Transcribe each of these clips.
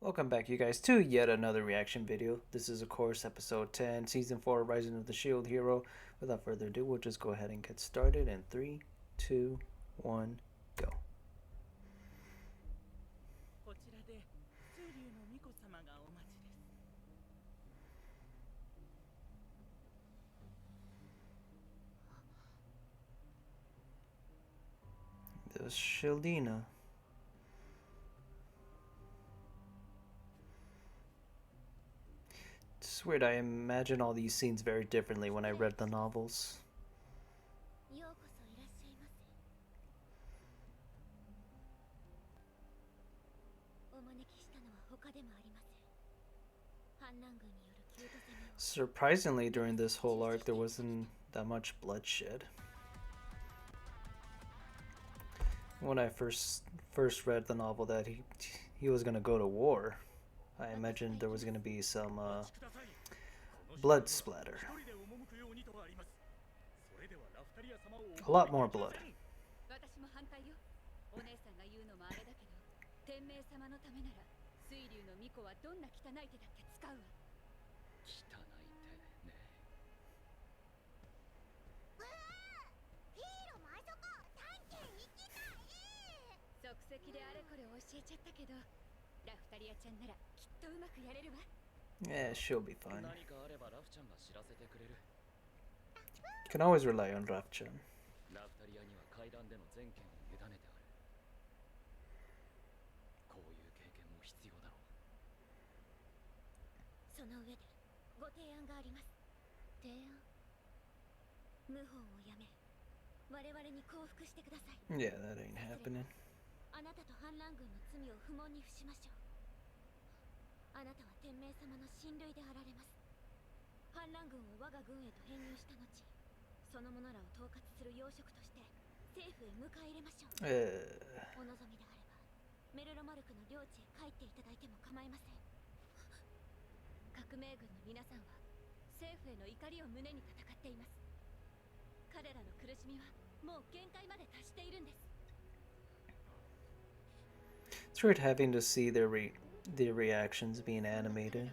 Welcome back, you guys, to yet another reaction video. This is, of course, episode 10, season 4, Rising of the Shield Hero. Without further ado, we'll just go ahead and get started in 3, 2, 1, go. There's Shieldina. It's weird, I imagine all these scenes very differently when I read the novels. Surprisingly, during this whole arc, there wasn't that much bloodshed. When I first read the novel that he was gonna go to war, I imagined there was gonna be some blood splatter. A lot more blood. Yeah, she'll be fine. You can always rely on Raf-chan. Yeah, that ain't happening. あなたと反乱軍の罪を不問に付しましょう。あなたは天命様の親類であられます。反乱軍を我が軍へと編入した後、その者らを統括する要職として政府へ迎え入れましょう。お望みであれば、メルロマルクの領地へ帰っていただいても構いません。革命軍の皆さんは政府への怒りを胸に戦っています。彼らの苦しみはもう限界まで達しているんです。It's weird having to see their reactions being animated.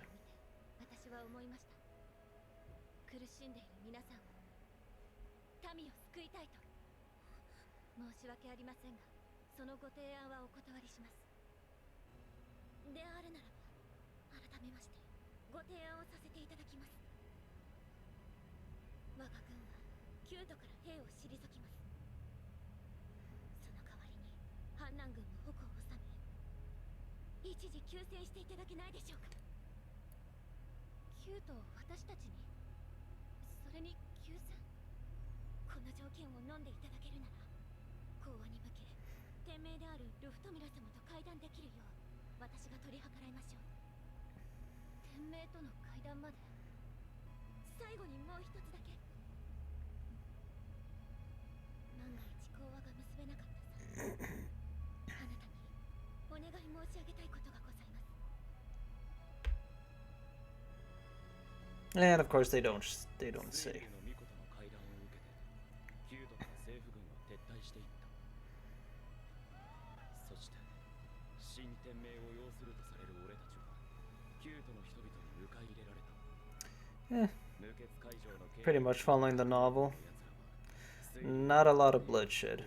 And of course they don't say. Pretty much following the novel. Not a lot of bloodshed.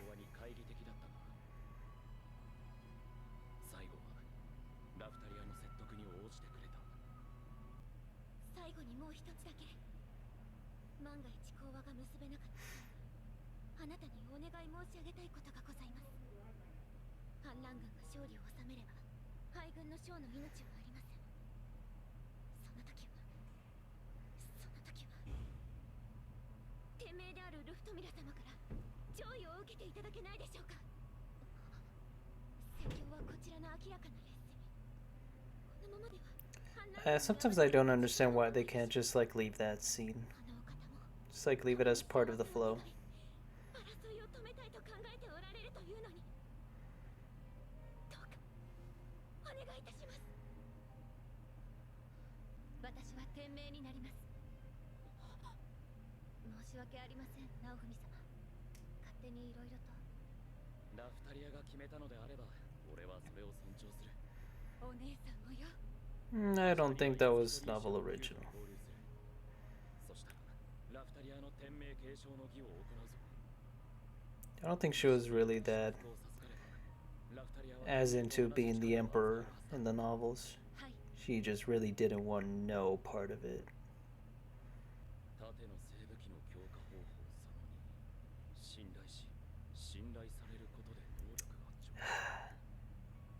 Sometimes I don't understand why they can't just like leave that scene. Just like leave it as part of the flow. I don't think that was novel original. I don't think she was really that as into being the emperor in the novels. She just really didn't want no part of it.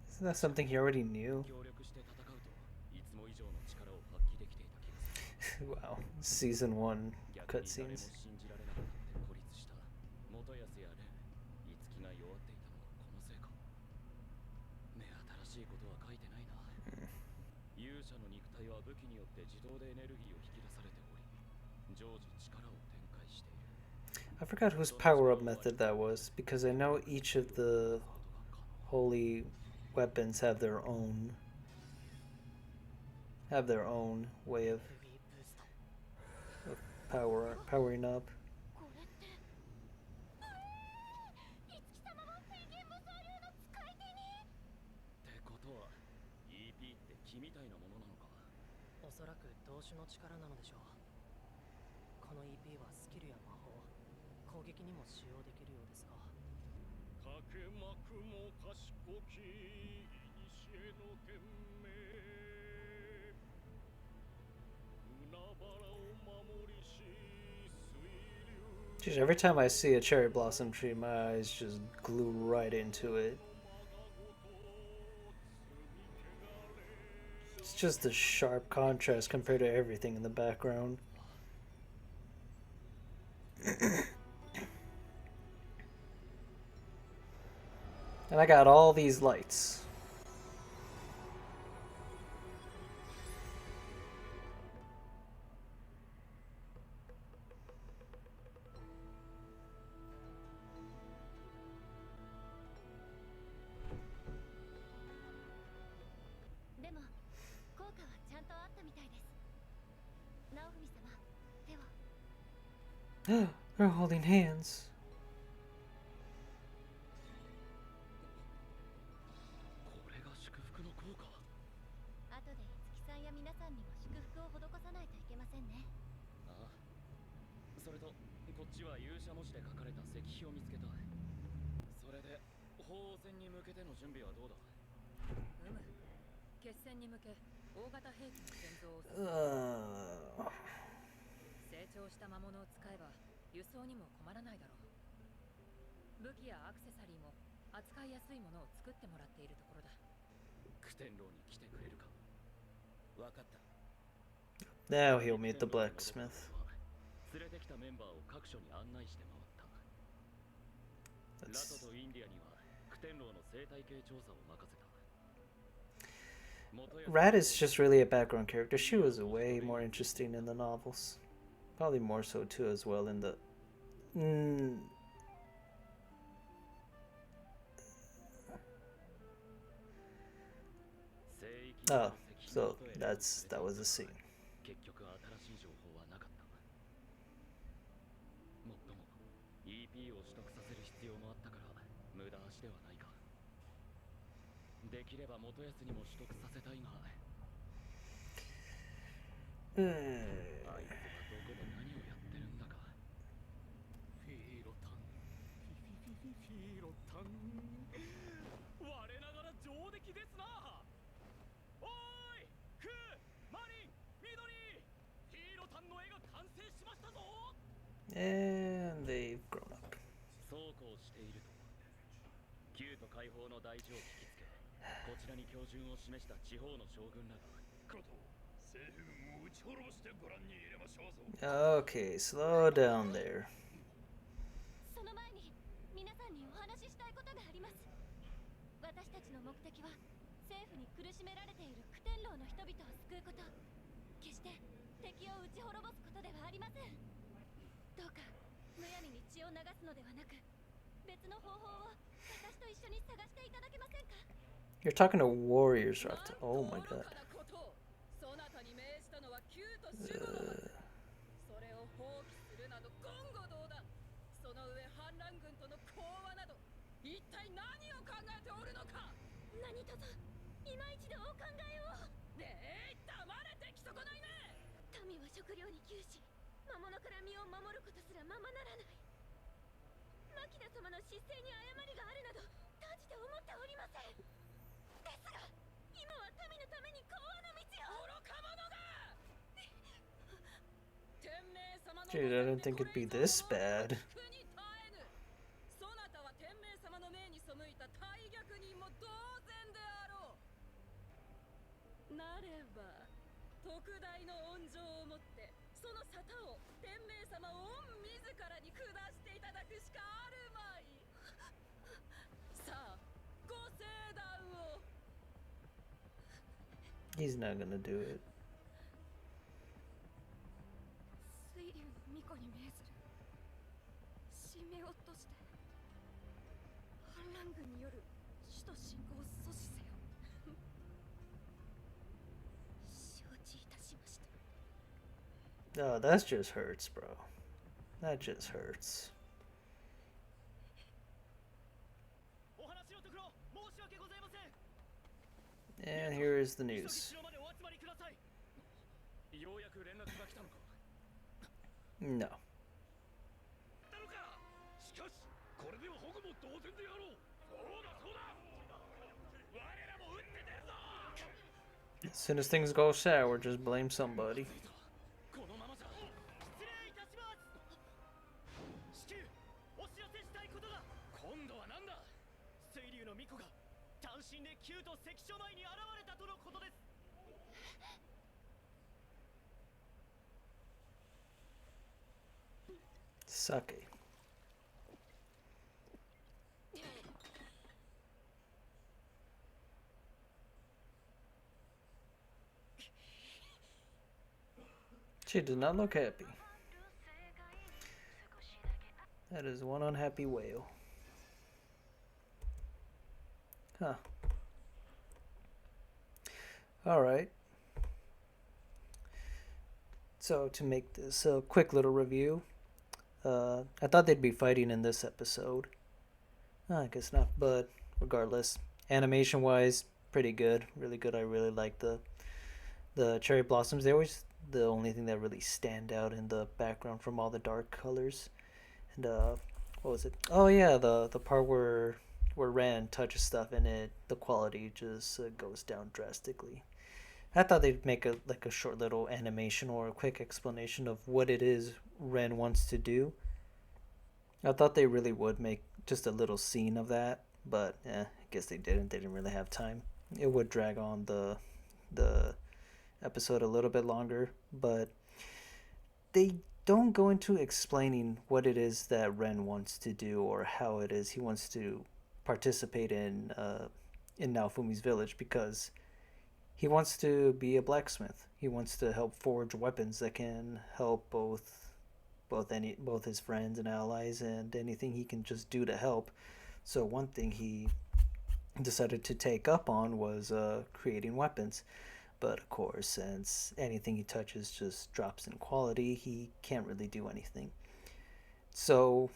Isn't that something he already knew? Wow, season 1 cutscenes. I forgot whose power-up method that was, because I know each of the holy weapons have their own way of powering up. Jeez, every time I see a cherry blossom tree, my eyes just glue right into it. It's just a sharp contrast compared to everything in the background. And I got all these lights. They're holding hands. Now he'll meet the blacksmith. Rat is just really a background character. She was way more interesting in the novels. Probably more so too as well in the... Oh, so that was a scene. And they've grown up. Okay, slow down there. You're talking to warriors, right? Oh my god. 食料に窮し、魔物から身を守ることすらままならない。マキナ様の失勢に誤りがあるなど断じて思っておりません。ですが今は民のために講和の道を。愚か者が。天命様の Dude, I didn't think it'd be this bad. そなたは天命様の命に背いた大逆人も同然であろう。なれば特大の恩情をもってその沙汰を天命様御自らに下していただくしかあるまい。さあご聖断を。 He's not gonna do it. 水流の巫女に命ずる。使命をとして反乱軍による首都侵攻を阻止せよ。承知いたしました。 Oh, that just hurts, bro. That just hurts. And here is the news. No. As soon as things go sour, just blame somebody. 旧都関所前に現れたとのことです。 Sake. She does not look happy. That is one unhappy whale. Huh. Alright. So, to make this a quick little review, I thought they'd be fighting in this episode. I guess not, but regardless, animation-wise, pretty good, really good. I really like the cherry blossoms. They always the only thing that really stand out in the background from all the dark colors. And what was it? Oh yeah, the part where Ran touches stuff and the quality just goes down drastically. I thought they'd make a short little animation or a quick explanation of what it is Ren wants to do. I thought they really would make just a little scene of that, but I guess they didn't. They didn't really have time. It would drag on the episode a little bit longer, but they don't go into explaining what it is that Ren wants to do or how it is he wants to participate in Naofumi's village, because he wants to be a blacksmith. He wants to help forge weapons that can help both his friends and allies, and anything he can just do to help. So one thing he decided to take up on was creating weapons. But of course, since anything he touches just drops in quality, he can't really do anything. So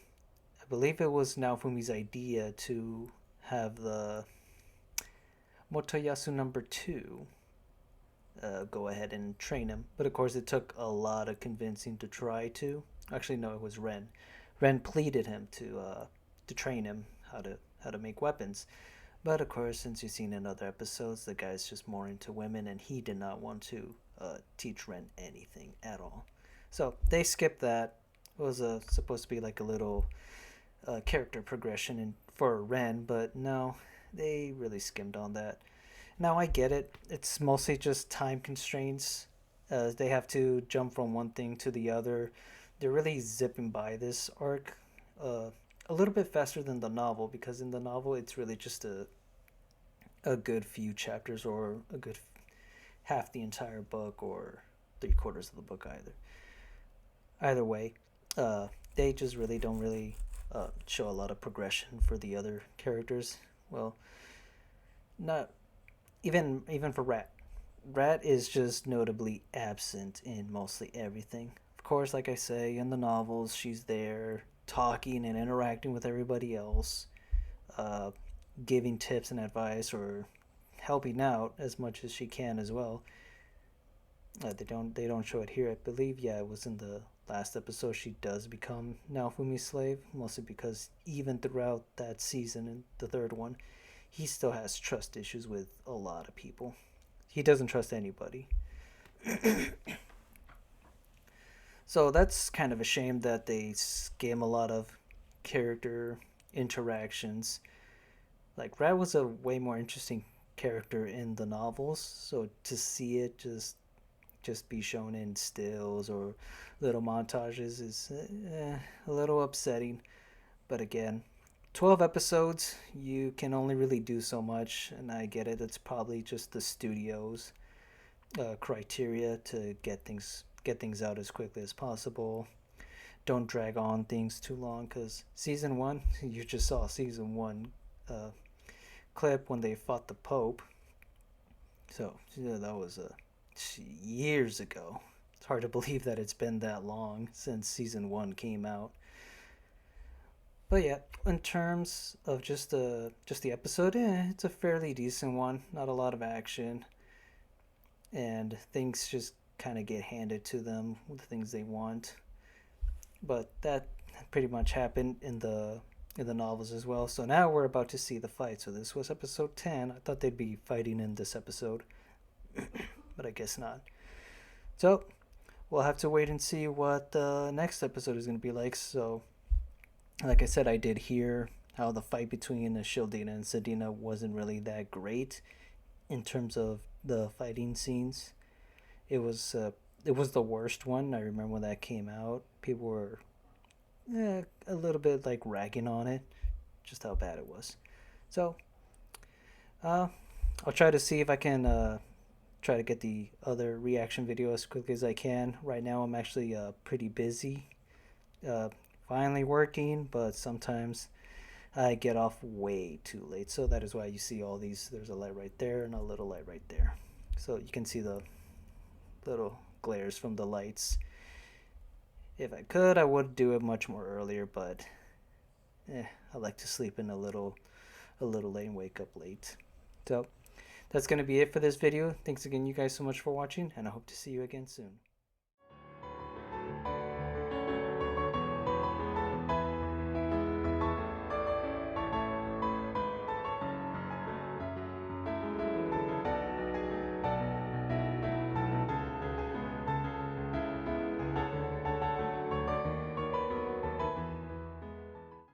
I believe it was Naofumi's idea to have the Motoyasu number 2 go ahead and train him. But of course, it took a lot of convincing to try to. Actually, no, it was Ren. Ren pleaded him to train him how to make weapons. But of course, since you've seen in other episodes, the guy's just more into women, and he did not want to teach Ren anything at all. So they skipped that. It was supposed to be like a little character progression for Ren, but no, they really skimmed on that. Now I get it. It's mostly just time constraints. They have to jump from one thing to the other. They're really zipping by this arc a little bit faster than the novel, because in the novel it's really just a good few chapters, or a good half the entire book, or 3/4 of the book either way. They just really don't show a lot of progression for the other characters. Well, not even for Rat. Rat is just notably absent in mostly everything. Of course, like I say, in the novels she's there talking and interacting with everybody else, giving tips and advice, or helping out as much as she can as well. They don't show it here. I believe, yeah, it was in the last episode. She does become Naofumi's slave, mostly because even throughout that season, in the third one, he still has trust issues with a lot of people. He doesn't trust anybody. So that's kind of a shame that they gave him a lot of character interactions. Like Rat was a way more interesting character in the novels, so to see it just be shown in stills or little montages is a little upsetting. But again, 12 episodes, you can only really do so much, and I get it. It's probably just the studio's criteria to get things out as quickly as possible. Don't drag on things too long, because season one, you just saw season one clip when they fought the Pope. So yeah, that was years ago. It's hard to believe that it's been that long since season one came out. But yeah, in terms of just the episode, it's a fairly decent one. Not a lot of action, and things just kind of get handed to them with the things they want. But that pretty much happened in the novels as well. So now we're about to see the fight. So this was episode 10. I thought they'd be fighting in this episode, but I guess not. So we'll have to wait and see what the next episode is going to be like. So, like I said, I did hear how the fight between Shieldina and Sedina wasn't really that great in terms of the fighting scenes. It was the worst one. I remember when that came out. People were a little bit like ragging on it, just how bad it was. So I'll try to see if I can try to get the other reaction video as quickly as I can. Right now I'm actually pretty busy, finally working, but sometimes I get off way too late. So that is why you see all these. There's a light right there and a little light right there. So you can see the little glares from the lights. If I could, I would do it much more earlier, but I like to sleep in a little late and wake up late. So that's going to be it for this video. Thanks again, you guys, so much for watching, and I hope to see you again soon.